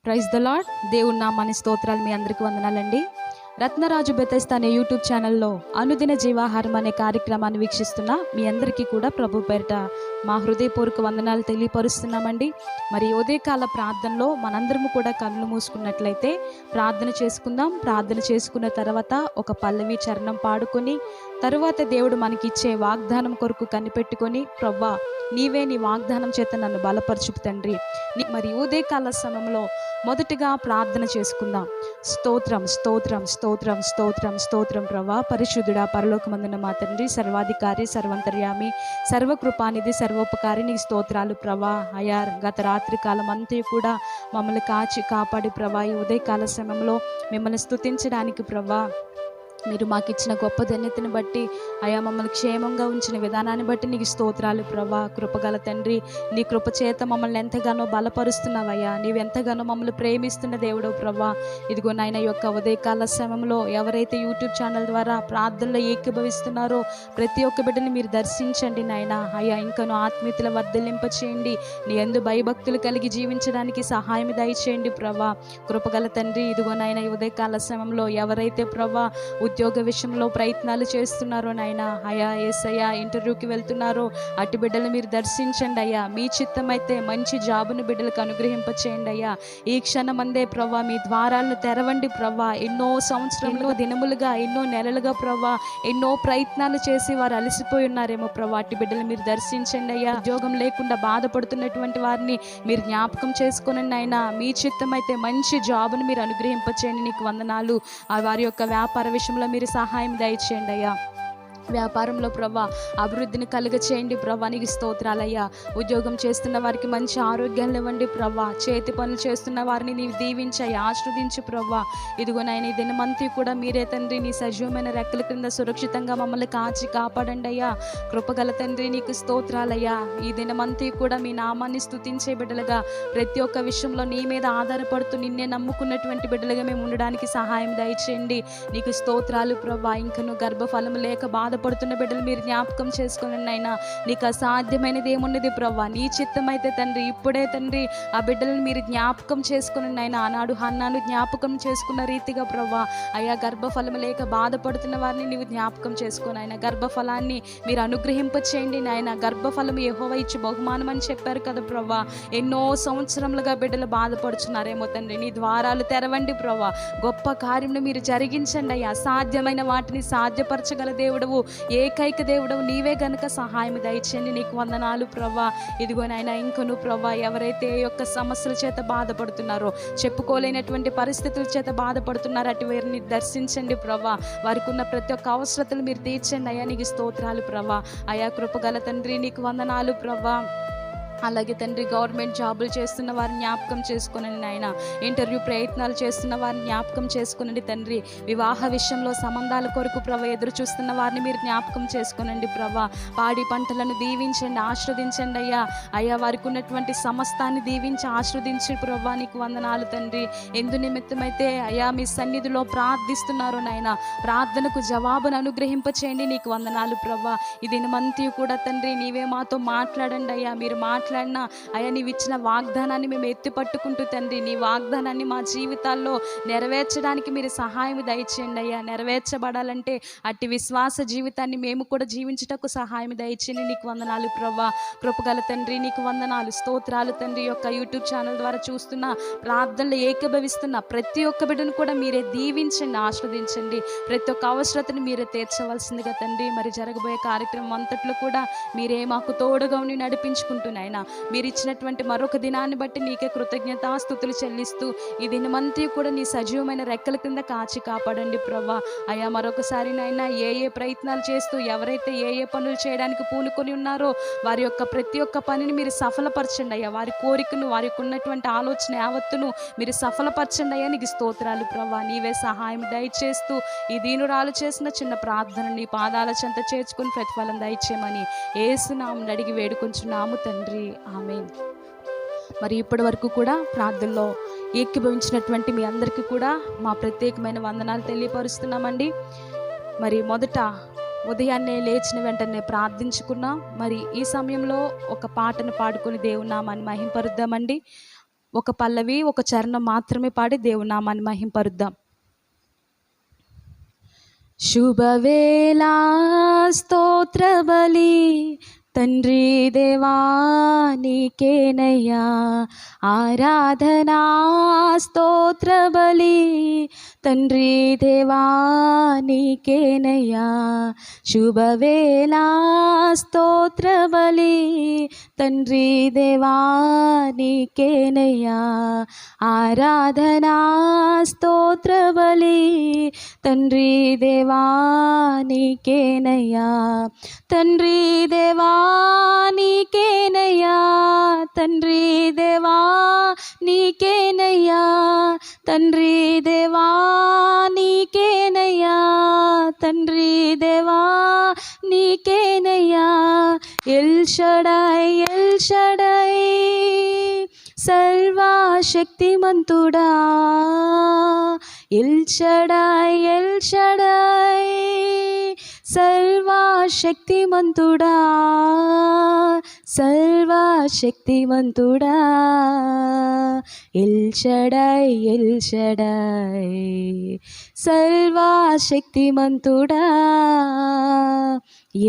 Praise the lord. దేవుని నామాని స్తోత్రాలు. మీ అందరికీ వందనాలండి. రత్నరాజు బెతెస్తా అనే యూట్యూబ్ ఛానల్లో అనుదిన జీవాహారం అనే కార్యక్రమాన్ని వీక్షిస్తున్న మీ అందరికీ కూడా ప్రభు పేరిట మా హృదయపూర్వక వందనాలు తెలియపరుస్తున్నామండి. మరి ఉదయకాల ప్రార్థనలో మనందరము కూడా కళ్ళు మూసుకున్నట్లయితే ప్రార్థన చేసుకుందాం. ప్రార్థన చేసుకున్న తర్వాత ఒక పల్లవి చరణం పాడుకొని తరువాత దేవుడు మనకిచ్చే వాగ్దానం కొరకు కనిపెట్టుకొని, ప్రవ్వా నీవే నీ వాగ్దానం చేత నన్ను బలపరచుపు తండ్రి. మరి ఉదయకాల సమయంలో మొదటిగా ప్రార్థన చేసుకుందాం. స్తోత్రం స్తోత్రం స్తోత్రం స్తోత్రం స్తోత్రం ప్రవ్వా, పరిశుద్ధుడా, పరలోకమందున మా తండ్రి, సర్వాధికారి, సర్వంతర్యామి, సర్వకృపానిధి, సర్వోపకారి, నీ స్తోత్రాలు ప్రవ్వా. అయ్యా, గత రాత్రి కాలం అంతా కూడా మమ్మల్ని కాచి కాపాడి ప్రవ్వా, ఈ ఉదయకాల సమయంలో మిమ్మల్ని స్తుతించడానికి ప్రవ్వా మీరు మాకు ఇచ్చిన గొప్ప ధన్యతను బట్టి, అయా మమ్మల్ని క్షేమంగా ఉంచిన విధానాన్ని బట్టి నీకు స్తోత్రాలు ప్రభా. కృపగల తండ్రి, నీ కృప చేత మమ్మల్ని ఎంతగానో బలపరుస్తున్నావయ్యా. నీవెంతగానో మమ్మల్ని ప్రేమిస్తున్న దేవుడవు ప్రభా. ఇదిగో నాయన యొక్క ఉదయకాల సమయంలో ఎవరైతే యూట్యూబ్ ఛానల్ ద్వారా ప్రార్థనలో ఏకీభవిస్తున్నారో ప్రతి ఒక్క బిడ్డని మీరు దర్శించండి నాయన. అయ్యా, ఇంకను ఆత్మీయతల వర్ధలింప చేయండి. నీ యందు భయభక్తులు కలిగి జీవించడానికి సహాయం దయచేయండి ప్రభా. కృపగల తండ్రి, ఇదిగో నాయన ఈ ఉదయకాల సమయంలో ఎవరైతే ప్రభా ఉద్యోగ విషయంలో ప్రయత్నాలు చేస్తున్నారో నాయన, అయ్యా యేసయ్యా ఇంటర్వ్యూకి వెళ్తున్నారో అటు బిడ్డలు మీరు దర్శించండి అయ్యా. మీ చిత్తమైతే మంచి జాబును బిడ్డలకు అనుగ్రహింపచేయండి అయ్యా. ఈ క్షణమందే ప్రభా మీ ద్వారాలను తెరవండి ప్రభా. ఎన్నో సంవత్సరంలో దినములుగా, ఎన్నో నెలలుగా ప్రభా ఎన్నో ప్రయత్నాలు చేసి వారు అలసిపోయి ఉన్నారేమో ప్రభా. అటు బిడ్డలు మీరు దర్శించండి అయ్యా. ఉద్యోగం లేకుండా బాధపడుతున్నటువంటి వారిని మీరు జ్ఞాపకం చేసుకోనండి అయినా. మీ చిత్తమైతే మంచి జాబును మీరు అనుగ్రహింపచేయండి. నీకు వందనాలు. వారి యొక్క వ్యాపార విషయంలో మీరు సహాయం దయచేయండి అయ్యా. వ్యాపారంలో ప్రభా అభివృద్ధిని కలుగ చేయండి ప్రభా. నీకు స్తోత్రాలయ్యా. ఉద్యోగం చేస్తున్న వారికి మంచి ఆరోగ్యాన్ని ఇవ్వండి ప్రభా. చేతి పనులు చేస్తున్న వారిని నీవు దీవించాయి, ఆశ్రదించు ప్రభా. ఇదిగో నాయన ఈ దినమంతా కూడా మీరే తండ్రి నీ సజీవమైన రెక్కల క్రింద సురక్షితంగా మమ్మల్ని కాచి కాపాడండి అయ్యా. కృపగల తండ్రి నీకు స్తోత్రాలయ్యా. ఈ దినమంతా కూడా మీ నామాన్ని స్తుతించే బిడ్డలుగా, ప్రతి ఒక్క విషయంలో నీ మీద ఆధారపడుతూ నిన్నే నమ్ముకున్నటువంటి బిడ్డలుగా మేము ఉండడానికి సహాయం దయచేయండి. నీకు స్తోత్రాలు ప్రభా. ఇంకను గర్భఫలం లేక బాధపడుతున్న బిడ్డలు మీరు జ్ఞాపకం చేసుకోనండి అయినా. నీకు అసాధ్యమైనది ఏమున్నది ప్రభా. నీ చిత్తమైతే తండ్రి ఇప్పుడే తండ్రి ఆ బిడ్డలను మీరు జ్ఞాపకం చేసుకునండి అయినా. ఆనాడు హన్నాను జ్ఞాపకం చేసుకున్న రీతిగా ప్రభా అయ్యా, గర్భఫలం లేక బాధపడుతున్న వారిని నీవు జ్ఞాపకం చేసుకుని ఆయన గర్భఫలాన్ని మీరు అనుగ్రహింపచేయండి నాయన. గర్భఫలం యెహోవా ఇచ్చి బహుమానం అని చెప్పారు కదా ప్రభా. ఎన్నో సంవత్సరములుగా బిడ్డలు బాధపడుచున్నారేమో తండ్రి. నీ ద్వారాలు తెరవండి ప్రభా. గొప్ప కార్యమును మీరు జరిగించండి అయ్యా. అసాధ్యమైన వాటిని సాధ్యపరచగల దేవుడవు, ఏకైక దేవుడవు నీవే గనుక సహాయం దయచేయండి. నీకు వందనాలు ప్రభా. ఇదిగో నాయన ఇంకను ప్రభా ఎవరైతే యొక్క సమస్యల చేత బాధపడుతున్నారో, చెప్పుకోలేనటువంటి పరిస్థితుల చేత బాధపడుతున్నారో అటు వారిని దర్శించండి ప్రభా. వారికి ఉన్న ప్రతి ఒక్క అవసరతలు మీరు తీర్చండి అయ్యా. నీకు స్తోత్రాలు ప్రభా. అయా కృపగల తండ్రి నీకు వందనాలు ప్రభా. అలాగే తండ్రి గవర్నమెంట్ జాబులు చేస్తున్న వారిని జ్ఞాపకం చేసుకునండి ఆయన. ఇంటర్వ్యూ ప్రయత్నాలు చేస్తున్న వారిని జ్ఞాపకం చేసుకునండి తండ్రి. వివాహ విషయంలో సంబంధాల కొరకు ప్రభా ఎదురు చూస్తున్న వారిని మీరు జ్ఞాపకం చేసుకునండి ప్రభా. పాడి పంటలను దీవించండి, ఆశ్రదించండి అయ్యా. అయ్యా వారికి ఉన్నటువంటి సమస్తాన్ని దీవించి ఆశ్రదించి ప్రభా. నీకు వందనాలు తండ్రి. ఎందు నిమిత్తమైతే అయ్యా మీ సన్నిధిలో ప్రార్థిస్తున్నారో నాయన, ప్రార్థనకు జవాబును అనుగ్రహింపచేయండి. నీకు వందనాలు ప్రభా. ఈ దినమంతా కూడా తండ్రి నీవే మాతో మాట్లాడండి అయ్యా. మీరు మాట్లాడినా అయ్యా నీవు ఇచ్చిన వాగ్దానాన్ని మేము ఎత్తి పట్టుకుంటూ తండ్రి నీ వాగ్దానాన్ని మా జీవితాల్లో నెరవేర్చడానికి మీరు సహాయం దయచేయండి అయ్యా. నెరవేర్చబడాలంటే అట్టి విశ్వాస జీవితాన్ని మేము కూడా జీవించుటకు సహాయం దయచేయండి. నీకు వందనాలు ప్రభా. కృపగల తండ్రి నీకు వందనాలు, స్తోత్రాలు తండ్రి. యొక్క యూట్యూబ్ ఛానల్ ద్వారా చూస్తున్న ప్రార్థనలు ఏకీభవిస్తున్న ప్రతి ఒక్క బిడ్డను కూడా మీరే దీవించండి, ఆస్వాదించండి. ప్రతి ఒక్క అవసరతను మీరే తీర్చవలసిందిగా తండ్రి. మరి జరగబోయే కార్యక్రమం అంతట్లో కూడా మీరే మాకు తోడుగా ఉండి నడిపించుకుంటున్నాయన. మీరు ఇచ్చినటువంటి మరొక దినాన్ని బట్టి నీకే కృతజ్ఞతాస్తుతులు చెల్లిస్తూ ఈ దినమంతా కూడా నీ సజీవమైన రెక్కల కింద కాచి కాపాడండి ప్రభా. అయ్యా మరొకసారి నాయన ఏ ప్రయత్నాలు చేస్తూ ఎవరైతే ఏ పనులు చేయడానికి పూనుకొని ఉన్నారో వారి యొక్క ప్రతి ఒక్క పనిని మీరు సఫలపరచండి అయ్యా. వారి కోరికను, వారికి ఉన్నటువంటి ఆలోచన యావత్తును మీరు సఫలపరచండి అయ్యా. నీకు స్తోత్రాలు ప్రభా. నీవే సహాయం దయచేస్తూ ఈ దీనురాలు చేసిన చిన్న ప్రార్థన నీ పాదాల చెంత చేర్చుకుని ప్రతిఫలం దయచేయమని యేసు నామమున అడిగి వేడుకొంచున్నాము తండ్రి, ఆమేన్. మరి ఇప్పటి వరకు కూడా ప్రార్థనలో ఏకీభవించినటువంటి మీ అందరికీ కూడా మా ప్రత్యేకమైన వందనాలు తెలియపరుస్తున్నామండి. మరి మొదట ఉదయాన్నే లేచిన వెంటనే ప్రార్థించుకున్నాం. మరి ఈ సమయంలో ఒక పాటను పాడుకొని దేవుని నామాన్ని మహింపరుద్దామండి. ఒక పల్లవి, ఒక చరణం మాత్రమే పాడి దేవుని నామాన్ని మహింపరుద్దాం. శుభవేళ స్తోత్ర బలి తండ్రి దేవా నీకేనయ్యా, ఆరాధనా స్తోత్ర బలి తండ్రి దేవా నీకేనయ్యా. శుభవేళ స్తోత్ర బలి తండ్రి దేవా నీకేనయ్యా, ఆరాధనా స్తోత్ర బలి తండ్రి దేవా నీకేనయ్యా. తండ్రి దేవా నీకేనయ్యా, తండ్రి దేవా నీకేనయ్యా, తండ్రి దేవా నీకేనయ్యా, తండ్రి దేవా నీకేనయ్యా. ఎల్ షడై ఎల్ షడై సర్వశక్తిమంతుడా, ఎల్ షడై ఎల్ షడై సర్వశక్తిమంతుడా, సర్వశక్తిమంతుడా. ఎల్ షడై ఎల్ షడై సర్వశక్తిమంతుడా,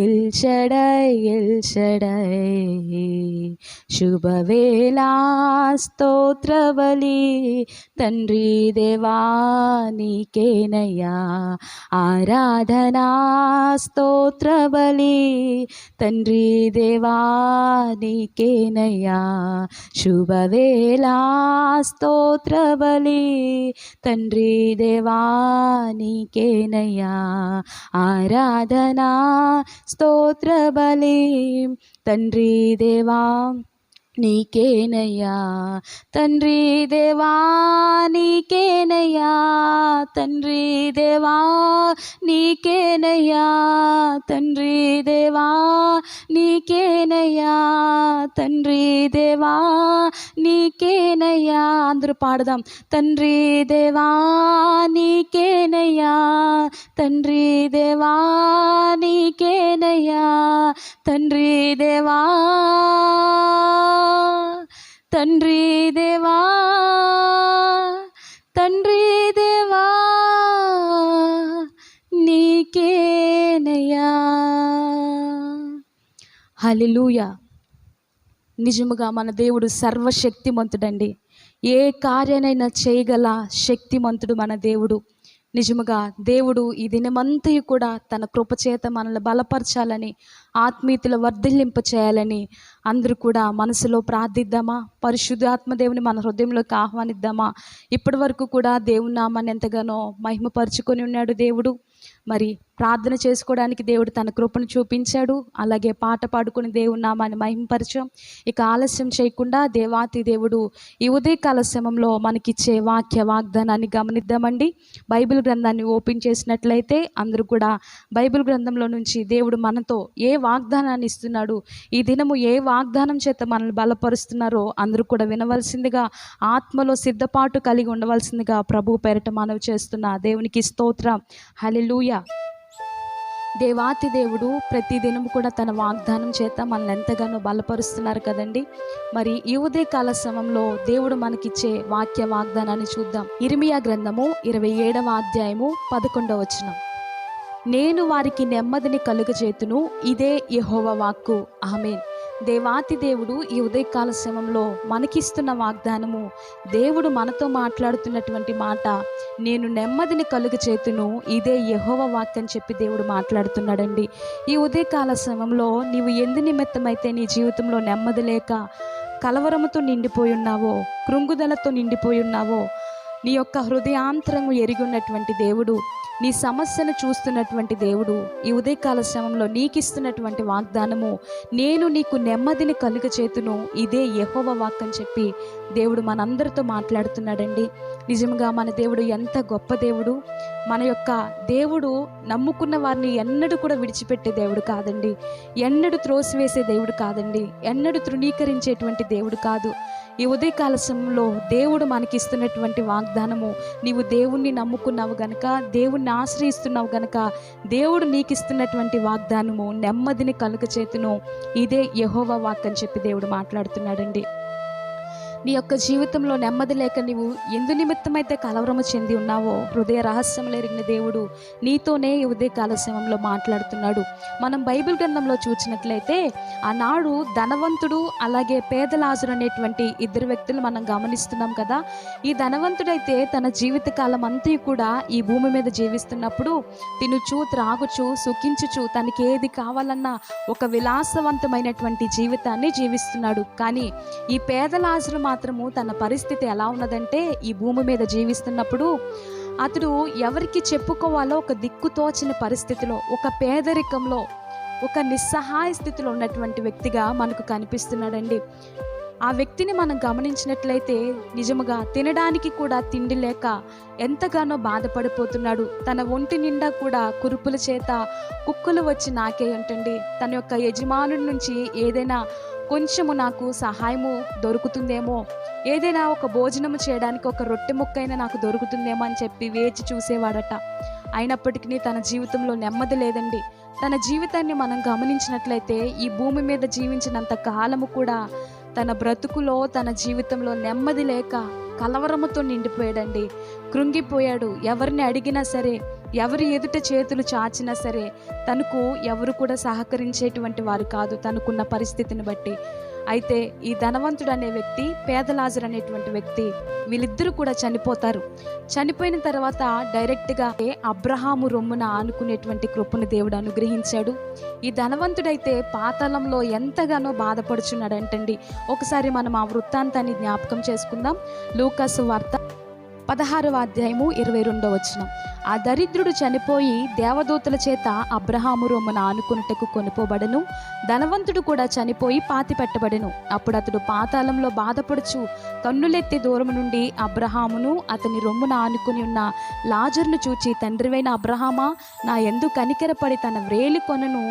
ఎల్ షడై ఎల్ షడై. శుభవేళ స్తోత్ర బలి తండ్రి దేవా నీకేనయ్యా, ఆరాధనా స్తోత్ర బలి తండ్రి దేవా నీకేనయ్యా. శుభవేళ స్తోత్ర బలి తండ్రి దేవా నీకేనయ్యా, ఆరాధనా స్తోత్ర బలి తండ్రి దేవా నీకేనయ్యా. తండ్రి దేవా నీకేనయ్యా, తండ్రి దేవా నీకేనయ్యా, తండ్రి దేవా నీకేనయ్యా, తండ్రి దేవా నీకేనయ్యా. అందరూ పాడదాం. తండ్రి దేవా నీకేనయ్యా, తండ్రి దేవా నీకేనయ్యా, తండ్రి దేవా, తండ్రి దేవా, తండ్రి దేవా నీకేనయ్యా. హల్లెలూయా. నిజముగా మన దేవుడు సర్వశక్తిమంతుడండి. ఏ కార్యానైనా చేయగల శక్తిమంతుడు మన దేవుడు. నిజముగా దేవుడు ఈ దినమంతయు కూడా తన కృపచేత మనల్ని బలపరచాలని, ఆత్మీయతలు వర్ధిల్లింప చేయాలని అందరూ కూడా మనసులో ప్రార్థిద్దామా? పరిశుద్ధాత్మ దేవుని మన హృదయంలోకి ఆహ్వానిద్దామా? ఇప్పటి వరకు కూడా దేవుని నామాన్ని ఎంతగానో మహిమపరుచుకొని ఉన్నాడు దేవుడు. మరి ప్రార్థన చేసుకోవడానికి దేవుడు తన కృపను చూపించాడు. అలాగే పాట పాడుకుని దేవుని నామాన్ని మహిమపరచాం. ఇక ఆలస్యం చేయకుండా దేవాతి దేవుడు ఈ ఉదయకాల సమయంలో మనకిచ్చే వాక్య వాగ్దానాన్ని గమనిద్దామండి. బైబిల్ గ్రంథాన్ని ఓపెన్ చేసినట్లయితే అందరూ కూడా బైబిల్ గ్రంథంలో నుంచి దేవుడు మనతో ఏ వాగ్దానాన్ని ఇస్తున్నాడు, ఈ దినము ఏ వాగ్దానం చేత మనల్ని బలపరుస్తున్నారో అందరూ కూడా వినవలసిందిగా, ఆత్మలో సిద్ధపాటు కలిగి ఉండవలసిందిగా ప్రభు పేరట మనవి చేస్తున్న దేవునికి స్తోత్రం. హల్లెలూయా. దేవాతి దేవుడు ప్రతి దినము కూడా తన వాగ్దానం చేత మనల్ని ఎంతగానో బలపరుస్తున్నారు కదండి. మరి ఈ ఉదయకాల సమయంలో దేవుడు మనకిచ్చే వాక్య వాగ్దానాన్ని చూద్దాం. ఇర్మియా గ్రంథము 27వ అధ్యాయము 11వ వచనం. నేను వారికి నెమ్మదిని కలుగజేతును, ఇదే యెహోవా వాక్కు. ఆమేన్. దేవాతి దేవుడు ఈ ఉదయకాల సమయంలో మనకిస్తున్న వాగ్దానము, దేవుడు మనతో మాట్లాడుతున్నటువంటి మాట, నేను నెమ్మదిని కలుగచేతును, ఇదే యెహోవా వాక్కు అని చెప్పి దేవుడు మాట్లాడుతున్నాడండి. ఈ ఉదయకాల సమయంలో నీవు ఎందు నిమిత్తమైతే నీ జీవితంలో నెమ్మది లేక కలవరముతో నిండిపోయి ఉన్నావో, కృంగుదలతో నిండిపోయి ఉన్నావో, నీ యొక్క హృదయాంతరము ఎరిగి ఉన్నటువంటి దేవుడు, నీ సమస్యను చూస్తున్నటువంటి దేవుడు ఈ ఉదయకాల సమయంలో నీకిస్తున్నటువంటి వాగ్దానము, నేను నీకు నెమ్మదిని కలుగచేతును, ఇదే యెహోవా వాక్కు అని చెప్పి దేవుడు మనందరితో మాట్లాడుతున్నాడండి. నిజంగా మన దేవుడు ఎంత గొప్ప దేవుడు. మన యొక్క దేవుడు నమ్ముకున్న వారిని ఎన్నడూ కూడా విడిచిపెట్టే దేవుడు కాదండి, ఎన్నడూ త్రోసివేసే దేవుడు కాదండి, ఎన్నడూ తృణీకరించేటువంటి దేవుడు కాదు. ఈ ఉదయకాల సమయంలో దేవుడు మనకిస్తున్నటువంటి వాగ్దానము, నీవు దేవుణ్ణి నమ్ముకున్నావు గనక, దేవుణ్ణి ఆశ్రయిస్తున్నావు గనక, దేవుడు నీకిస్తున్నటువంటి వాగ్దానము నెమ్మదిని కలుగచేతును, ఇదే యెహోవా వాక్కు అని చెప్పి దేవుడు మాట్లాడుతున్నాడండి. నీ యొక్క జీవితంలో నెమ్మది లేక నీవు ఎందు నిమిత్తమైతే కలవరము చెంది ఉన్నావో హృదయ రహస్యములు ఎరిగిన దేవుడు నీతోనే ఈ ఉదయకాల సమయంలో మాట్లాడుతున్నాడు. మనం బైబిల్ గ్రంథంలో చూసినట్లయితే ఆనాడు ధనవంతుడు అలాగే పేద లాజరు అనేటువంటి ఇద్దరు వ్యక్తులు మనం గమనిస్తున్నాం కదా. ఈ ధనవంతుడైతే తన జీవిత కాలం అంతా కూడా ఈ భూమి మీద జీవిస్తున్నప్పుడు తినుచు త్రాగుచు సుఖించుచు తనకి ఏది కావాలన్నా ఒక విలాసవంతమైనటువంటి జీవితాన్ని జీవిస్తున్నాడు. కానీ ఈ పేద లాజరు మాత్రము తన పరిస్థితి ఎలా ఉన్నదంటే ఈ భూమి మీద జీవిస్తున్నప్పుడు అతడు ఎవరికి చెప్పుకోవాలో ఒక దిక్కుతోచిన పరిస్థితిలో, ఒక పేదరికంలో, ఒక నిస్సహాయ స్థితిలో ఉన్నటువంటి వ్యక్తిగా మనకు కనిపిస్తున్నాడండి. ఆ వ్యక్తిని మనం గమనించినట్లయితే నిజముగా తినడానికి కూడా తిండి లేక ఎంతగానో బాధపడిపోతున్నాడు. తన ఒంటి నిండా కూడా కురుపుల చేత కుక్కలు వచ్చి నాకేయంటండి. తన యొక్క యజమానుడి నుంచి ఏదైనా కొంచెము నాకు సహాయము దొరుకుతుందేమో, ఏదైనా ఒక భోజనము చేయడానికి ఒక రొట్టె ముక్కైనా నాకు దొరుకుతుందేమో అని చెప్పి వేచి చూసేవాడట. అయినప్పటికీ తన జీవితంలో నెమ్మది లేదండి. తన జీవితాన్ని మనం గమనించినట్లయితే ఈ భూమి మీద జీవించినంత కాలము కూడా తన బ్రతుకులో తన జీవితంలో నెమ్మది లేక కలవరముతో నిండిపోయాడండి. కృంగిపోయాడు. ఎవరిని అడిగినా సరే, ఎవరి ఎదుట చేతులు చాచినా సరే తనకు ఎవరు కూడా సహకరించేటువంటి వారు కాదు తనకున్న పరిస్థితిని బట్టి. అయితే ఈ ధనవంతుడు అనే వ్యక్తి, పేద లాజరు అనేటువంటి వ్యక్తి, వీళ్ళిద్దరూ కూడా చనిపోతారు. చనిపోయిన తర్వాత డైరెక్ట్గా అబ్రహాము రొమ్మున ఆనుకునేటువంటి కృపను దేవుడు అనుగ్రహించాడు. ఈ ధనవంతుడైతే పాతాళంలో ఎంతగానో బాధపడుచున్నాడంటండి. ఒకసారి మనం ఆ వృత్తాంతాన్ని జ్ఞాపకం చేసుకుందాం. లూకాసు వార్త 16వ అధ్యాయము 22వ వచనం. ఆ దరిద్రుడు చనిపోయి దేవదూతల చేత అబ్రహాము రొమ్మున ఆనుకున్నటకు కొనుపోబడెను. ధనవంతుడు కూడా చనిపోయి పాతి పెట్టబడెను. అప్పుడు అతడు పాతాళంలో బాధపడుచు కన్నులెత్తి దూరం నుండి అబ్రహామును అతని రొమ్మున ఆనుకుని ఉన్న లాజరును చూచి, తండ్రివైన అబ్రహామా, నా యందు కనికెరపడి తన వ్రేలి కొనను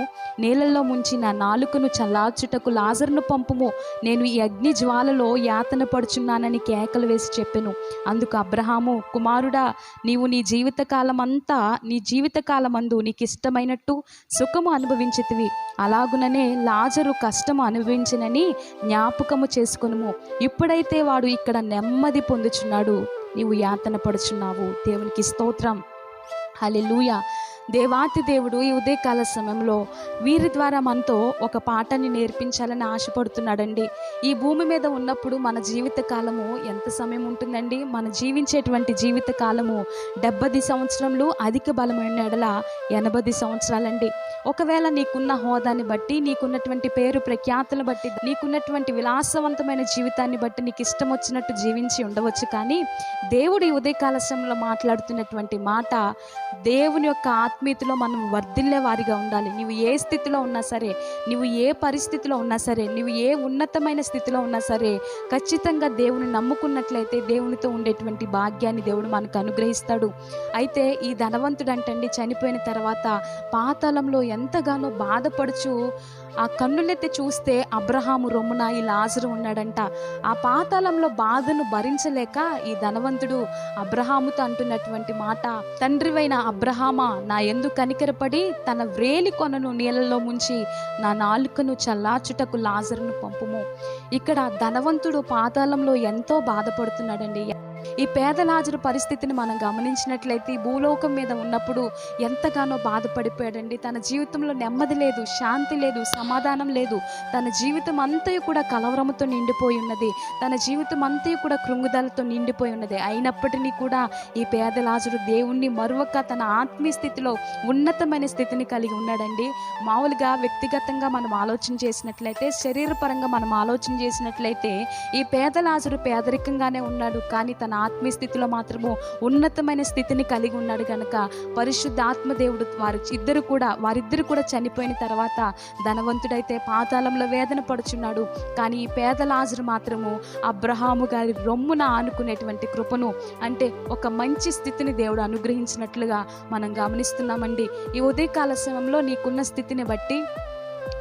నీళ్ళల్లో ముంచి నా నాలుకను చల్లార్చుటకు లాజరును పంపుము, నేను ఈ అగ్ని జ్వాలలో యాతన పడుచున్నానని కేకలు వేసి చెప్పెను. అందుకు అబ్రహాము, కుమారుడా, నీవు నీ జీవితకాలమందు నీకు ఇష్టమైనట్టు సుఖము అనుభవించితివి, అలాగుననే లాజరు కష్టము అనుభవించినని జ్ఞాపకము చేసుకొనుము. ఇప్పుడైతే వాడు ఇక్కడ నెమ్మది పొందుచున్నాడు, నీవు యాతన పడుచున్నావు. దేవునికి స్తోత్రం. హల్లెలూయా. దేవాతి దేవుడు ఈ ఉదయకాల సమయంలో వీరి ద్వారా మనతో ఒక పాఠాన్ని నేర్పించాలని ఆశపడుతున్నాడండి. ఈ భూమి మీద ఉన్నప్పుడు మన జీవిత కాలము ఎంత సమయం ఉంటుందండి? మన జీవించేటువంటి జీవిత కాలము 70 సంవత్సరములు, అధిక బలమైన ఎడల 80 సంవత్సరాలండి. ఒకవేళ నీకున్న హోదాని బట్టి, నీకున్నటువంటి పేరు ప్రఖ్యాతులను బట్టి, నీకున్నటువంటి విలాసవంతమైన జీవితాన్ని బట్టి నీకు ఇష్టం వచ్చినట్టు జీవించి ఉండవచ్చు. కానీ దేవుడు ఈ ఉదయకాల సమయంలో మాట్లాడుతున్నటువంటి మాట, దేవుని యొక్క ఆత్మీయతలో మనం వర్ధిల్లే వారిగా ఉండాలి. నీవు ఏ స్థితిలో ఉన్నా సరే, నీవు ఏ పరిస్థితిలో ఉన్నా సరే, నీవు ఏ ఉన్నతమైన స్థితిలో ఉన్నా సరే, ఖచ్చితంగా దేవుని నమ్ముకున్నట్లయితే దేవునితో ఉండేటువంటి భాగ్యాన్ని దేవుడు మనకు అనుగ్రహిస్తాడు. అయితే ఈ ధనవంతుడు అంటండి చనిపోయిన తర్వాత పాతాళంలో ఎంతగానో బాధపడుచు ఆ కన్నులెత్తి చూస్తే అబ్రహాము రొమ్మున ఈ లాజరు ఉన్నాడంట. ఆ పాతాళంలో బాధను భరించలేక ఈ ధనవంతుడు అబ్రహాముతో అంటున్నటువంటి మాట, తండ్రివైన అబ్రహామా, నా యందు కనికరపడి తన వ్రేలి కొనను నీళ్ళలో ముంచి నా నాలుకను చల్లార్చుటకు లాజరును పంపుము. ఇక్కడ ధనవంతుడు పాతాళంలో ఎంతో బాధపడుతున్నాడండి. ఈ పేద లాజరు పరిస్థితిని మనం గమనించినట్లయితే భూలోకం మీద ఉన్నప్పుడు ఎంతగానో బాధపడిపోయాడండి. తన జీవితంలో నెమ్మది లేదు, శాంతి లేదు, సమాధానం లేదు. తన జీవితం అంతయు కూడా కలవరముతో నిండిపోయి ఉన్నది. తన జీవితం అంతయు కూడా కృంగుదలతో నిండిపోయి ఉన్నది. అయినప్పటికీ కూడా ఈ పేద లాజరు దేవుణ్ణి మరొక తన ఆత్మీయ స్థితిలో ఉన్నతమైన స్థితిని కలిగి ఉన్నాడండి. మామూలుగా వ్యక్తిగతంగా మనం ఆలోచన చేసినట్లయితే, శరీరపరంగా మనం ఆలోచన చేసినట్లయితే ఈ పేద లాజరు పేదరికంగానే ఉన్నాడు. కానీ తన ఆత్మీయ స్థితిలో మాత్రము ఉన్నతమైన స్థితిని కలిగి ఉన్నాడు కనుక పరిశుద్ధ ఆత్మదేవుడు వారిద్దరు కూడా చనిపోయిన తర్వాత ధనవంతుడైతే పాతాళంలో వేదన పడుచున్నాడు. కానీ ఈ పేద లాజరు మాత్రము అబ్రహాము గారి రొమ్మున ఆనుకునేటువంటి కృపను, అంటే ఒక మంచి స్థితిని దేవుడు అనుగ్రహించినట్లుగా మనం గమనిస్తున్నామండి. ఈ ఉదయకాల సమయంలో నీకున్న స్థితిని బట్టి,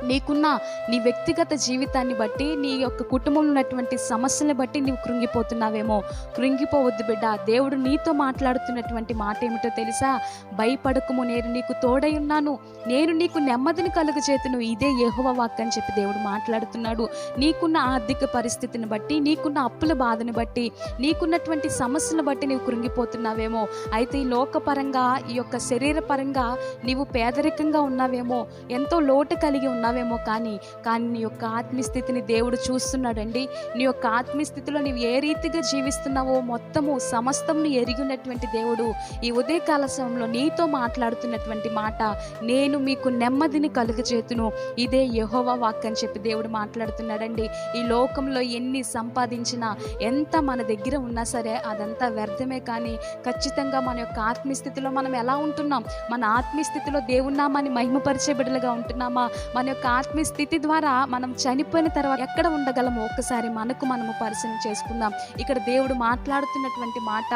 నీకున్న నీ వ్యక్తిగత జీవితాన్ని బట్టి, నీ యొక్క కుటుంబంలో ఉన్నటువంటి సమస్యలను బట్టి నీవు కృంగిపోతున్నావేమో. కృంగిపోవద్దు బిడ్డ. దేవుడు నీతో మాట్లాడుతున్నటువంటి మాట ఏమిటో తెలుసా? భయపడకుము, నేను నీకు తోడై ఉన్నాను, నేను నీకు నెమ్మదిని కలుగజేతును, ఇదే యెహోవా వాక్కు అని చెప్పి దేవుడు మాట్లాడుతున్నాడు. నీకున్న ఆర్థిక పరిస్థితిని బట్టి, నీకున్న అప్పుల బాధని బట్టి, నీకున్నటువంటి సమస్యలను బట్టి నీవు కృంగిపోతున్నావేమో. అయితే ఈ లోకపరంగా, ఈ యొక్క శరీరపరంగా నీవు పేదరికంగా ఉన్నావేమో, ఎంతో లోటు కలిగి ఉన్నావేమో. కానీ నీ యొక్క ఆత్మస్థితిని దేవుడు చూస్తున్నాడండి. నీ యొక్క ఆత్మస్థితిలో నీవు ఏ రీతిగా జీవిస్తున్నావో మొత్తము సమస్తం ఎరిగినటువంటి దేవుడు ఈ ఉదయకాల సమయంలో నీతో మాట్లాడుతున్నటువంటి మాట, నేను మీకు నెమ్మదిని కలుగజేతును, ఇదే యెహోవా వాక్కు అని చెప్పి దేవుడు మాట్లాడుతున్నాడండి. ఈ లోకంలో ఎన్ని సంపాదించినా, ఎంత మన దగ్గర ఉన్నా సరే అదంతా వ్యర్థమే. కానీ ఖచ్చితంగా మన యొక్క ఆత్మస్థితిలో మనం ఎలా ఉంటున్నాం? మన ఆత్మస్థితిలో దేవుని నామాన్ని మహిమపరిచే బిడ్డలుగా ఉంటున్నామా? మన యొక్క ఆత్మస్థితి ద్వారా మనం చనిపోయిన తర్వాత ఎక్కడ ఉండగలమో ఒక్కసారి మనము పరిశీలన చేసుకుందాం. ఇక్కడ దేవుడు మాట్లాడుతున్నటువంటి మాట,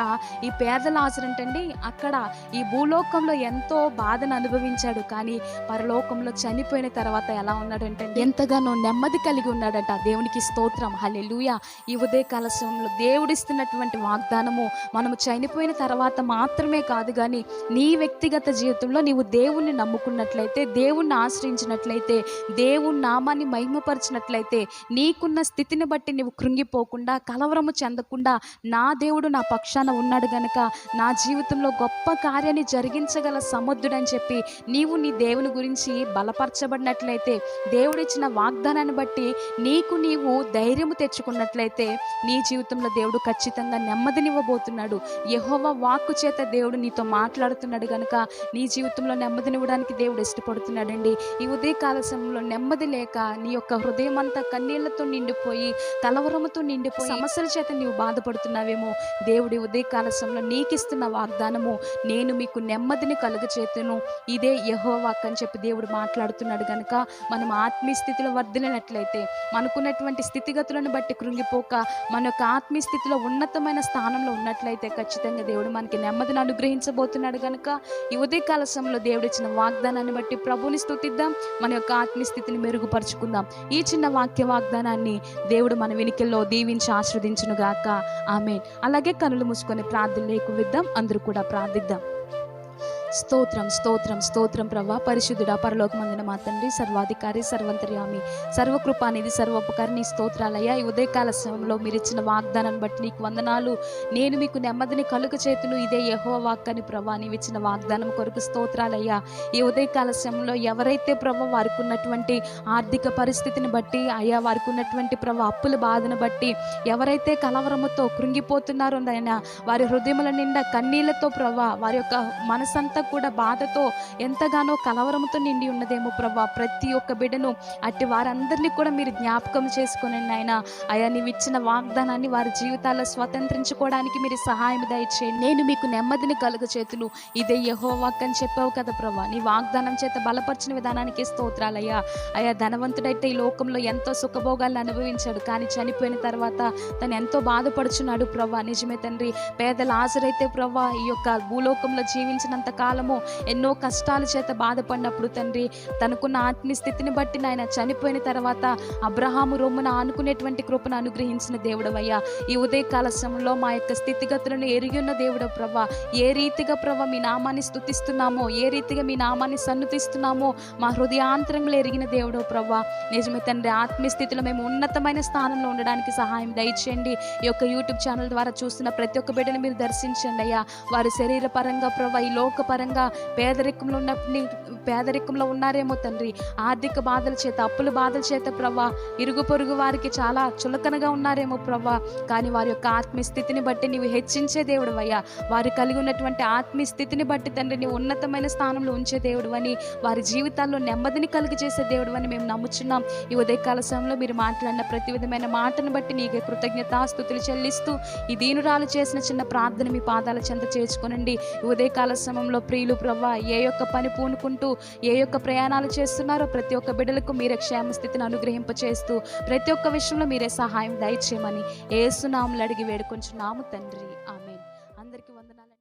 ఈ పేద లాజరు అంటండి, అక్కడ ఈ భూలోకంలో ఎంతో బాధను అనుభవించాడు, కానీ పరలోకంలో చనిపోయిన తర్వాత ఎలా ఉన్నాడంటే ఎంతగానో నెమ్మది కలిగి ఉన్నాడట. దేవునికి స్తోత్రం, హల్లెలూయా. ఈ ఉదయకాల సమయంలో దేవుడిస్తున్నటువంటి వాగ్దానము మనము చనిపోయిన తర్వాత మాత్రమే కాదు, కానీ నీ వ్యక్తిగత జీవితంలో నీవు దేవుణ్ణి నమ్ముకున్నట్లయితే, దేవుణ్ణి ఆశ్రయించినట్లయితే, దేవుని నామాన్ని మహిమపరిచినట్లయితే, నీకున్న స్థితిని బట్టి నీవు కృంగిపోకుండా, కలవరము చెందకుండా, నా దేవుడు నా పక్షాన ఉన్నాడు గనుక నా జీవితంలో గొప్ప కార్యాన్ని జరిగించగల సమర్థుడని చెప్పి నీవు నీ దేవుని గురించి బలపరచబడినట్లయితే, దేవుడిచ్చిన వాగ్దానాన్ని బట్టి నీవు ధైర్యము తెచ్చుకున్నట్లయితే, నీ జీవితంలో దేవుడు ఖచ్చితంగా నెమ్మదినివ్వబోతున్నాడు. యెహోవా వాక్కు చేత దేవుడు నీతో మాట్లాడుతున్నాడు గనుక నీ జీవితంలో నెమ్మదినివ్వడానికి దేవుడు ఇష్టపడుతున్నాడండి. ఈ ఉదయకాల సమయంలో నెమ్మది లేక నీ యొక్క హృదయం అంతా కన్నీళ్లతో నిండిపోయి, కలవరముతో నిండిపోయి, సమస్యల చేత నీవు బాధపడుతున్నావేమో. దేవుడి ఉదయకాల సమయంలో నీకిస్తున్న వాగ్దానము, నేను మీకు నెమ్మదిని కలుగచేతును, ఇదే యెహోవా వాక్కు అని చెప్పి దేవుడు మాట్లాడుతున్నాడు గనుక మనం ఆత్మీయ స్థితిలో వర్ధిల్లినట్లయితే, మనకున్నటువంటి స్థితిగతులను బట్టి కృంగిపోక, మన యొక్క ఆత్మీయ స్థితిలో ఉన్నతమైన స్థానంలో ఉన్నట్లయితే ఖచ్చితంగా దేవుడు మనకి నెమ్మదిని అనుగ్రహించబోతున్నాడు గనుక ఈ ఉదయకాల సమయంలో దేవుడు ఇచ్చిన వాగ్దానాన్ని బట్టి ప్రభుని స్తుతిద్దాం, మన యొక్క ఆత్మీయ స్థితిని మెరుగుపరుచుకుందాం. ఈ చిన్న వాగ్దానాన్ని దేవుడు మన వినికిల్లో దీవించి ఆశీర్వదించును గాక. ఆమేన్. అలాగే కనులు మూసుకొని ప్రార్థనలో ఎక్కువిద్దాం. అందరూ కూడా ప్రార్థిద్దాం. స్తోత్రం స్తోత్రం స్తోత్రం ప్రభా. పరిశుద్ధుడా, పరలోకమందున మా తండ్రి, సర్వాధికారి, సర్వంతర్యామి, సర్వకృపానిధి, సర్వోపకారి, నీ స్తోత్రాలయ్యా. ఈ ఉదయకాల సమయంలో మీరు ఇచ్చిన వాగ్దానాన్ని బట్టి నీకు వందనాలు. నేను మీకు నెమ్మదిని కలుగచేతును, ఇదే యెహోవా వాక్కు అని ప్రభా నీవు ఇచ్చిన వాగ్దానం కొరకు స్తోత్రాలయ్యా. ఈ ఉదయకాల సమయంలో ఎవరైతే ప్రభా వారికి ఉన్నటువంటి ఆర్థిక పరిస్థితిని బట్టి, అయ్యా వారికి ఉన్నటువంటి ప్రభా అప్పుల బాధను బట్టి ఎవరైతే కలవరముతో కృంగిపోతున్నారో నాయనా, వారి హృదయముల నిండా కన్నీళ్లతో ప్రభా, వారి యొక్క మనసంతా కూడా బాధతో, ఎంతగానో కలవరంతో నిండి ఉన్నదేమో ప్రభా. ప్రతి ఒక్క బిడ్డను, అట్టి వారందరినీ కూడా మీరు జ్ఞాపకం చేసుకుని నాయన, అయ్యా నీవు ఇచ్చిన వాగ్దానాన్ని వారి జీవితాల్లో స్వతంత్రించుకోవడానికి మీరు సహాయం దయచేయండి. నేను మీకు నెమ్మదిని కలుగచేతును, ఇదే యెహోవా వాక్కు అని చెప్పావు కదా ప్రభా. నీ వాగ్దానం చేత బలపరిచిన విధానానికి స్తోత్రాలయ్యా. అయ్యా ధనవంతుడైతే ఈ లోకంలో ఎంతో సుఖభోగాలను అనుభవించాడు, కానీ చనిపోయిన తర్వాత తను ఎంతో బాధపడుచున్నాడు ప్రభా. నిజమే తండ్రి. పేద లాజరు అయితే ప్రభా ఈ యొక్క భూలోకంలో జీవించినంత కాలము ఎన్నో కష్టాల చేత బాధపడినప్పుడు తండ్రి, తనకున్న ఆత్మీయ స్థితిని బట్టి నాయన చనిపోయిన తర్వాత అబ్రహాము రొమ్మున ఆనుకునేటువంటి కృపను అనుగ్రహించిన దేవుడవయ్యా. ఈ ఉదయకాల సమయంలో మా యొక్క స్థితిగతులను ఎరిగి ఉన్న దేవుడు ప్రభా. ఏ రీతిగా ప్రభా మీ నామాన్ని స్తుతిస్తున్నామో, ఏ రీతిగా మీ నామాన్ని సన్నుతిస్తున్నామో మా హృదయాంతరంలో ఎరిగిన దేవుడు ప్రభా. నిజమే తండ్రి. ఆత్మీయ స్థితిలో మేము ఉన్నతమైన స్థానంలో ఉండడానికి సహాయం దయచేయండి. ఈ యొక్క యూట్యూబ్ ఛానల్ ద్వారా చూస్తున్న ప్రతి ఒక్క బిడ్డను మీరు దర్శించండి అయ్యా. వారి శరీర పరంగా ప్రభా, ఈ లోకపరంగా పేదరికంలో ఉన్నారేమో తండ్రి. ఆర్థిక బాధల చేత, అప్పుల బాధల చేత ప్రభా, ఇరుగు పొరుగు వారికి చాలా చులకనగా ఉన్నారేమో ప్రభా. కానీ వారి యొక్క ఆత్మీయ స్థితిని బట్టి నీవు హెచ్చించే దేవుడు అయ్యా. వారు కలిగి ఉన్నటువంటి ఆత్మీయ స్థితిని బట్టి తండ్రి నీవు ఉన్నతమైన స్థానంలో ఉంచే దేవుడు అని, వారి జీవితాల్లో నెమ్మదిని కలిగి చేసే దేవుడు అని మేము నమ్ముచున్నాం. ఈ ఉదయకాల సమయంలో మీరు మాట్లాడిన ప్రతి విధమైన మాటను బట్టి నీకే కృతజ్ఞతాస్తుతులు చెల్లిస్తూ ఈ దీనురాలు చేసిన చిన్న ప్రార్థన మీ పాదాల చెంత చేర్చుకోనండి. ఈ ఉదయకాల సమయంలో ప్రియులు ప్రభా ఏ యొక్క పని పూనుకుంటూ ఏ యొక్క ప్రయాణాలు చేస్తున్నారో ప్రతి ఒక్క బిడ్డలకు మీరే క్షేమ స్థితిని అనుగ్రహింపచేస్తూ ప్రతి ఒక్క విషయంలో మీరే సహాయం దయచేయమని యేసు నామములో అడిగి వేడుకొంచున్నాము తండ్రి.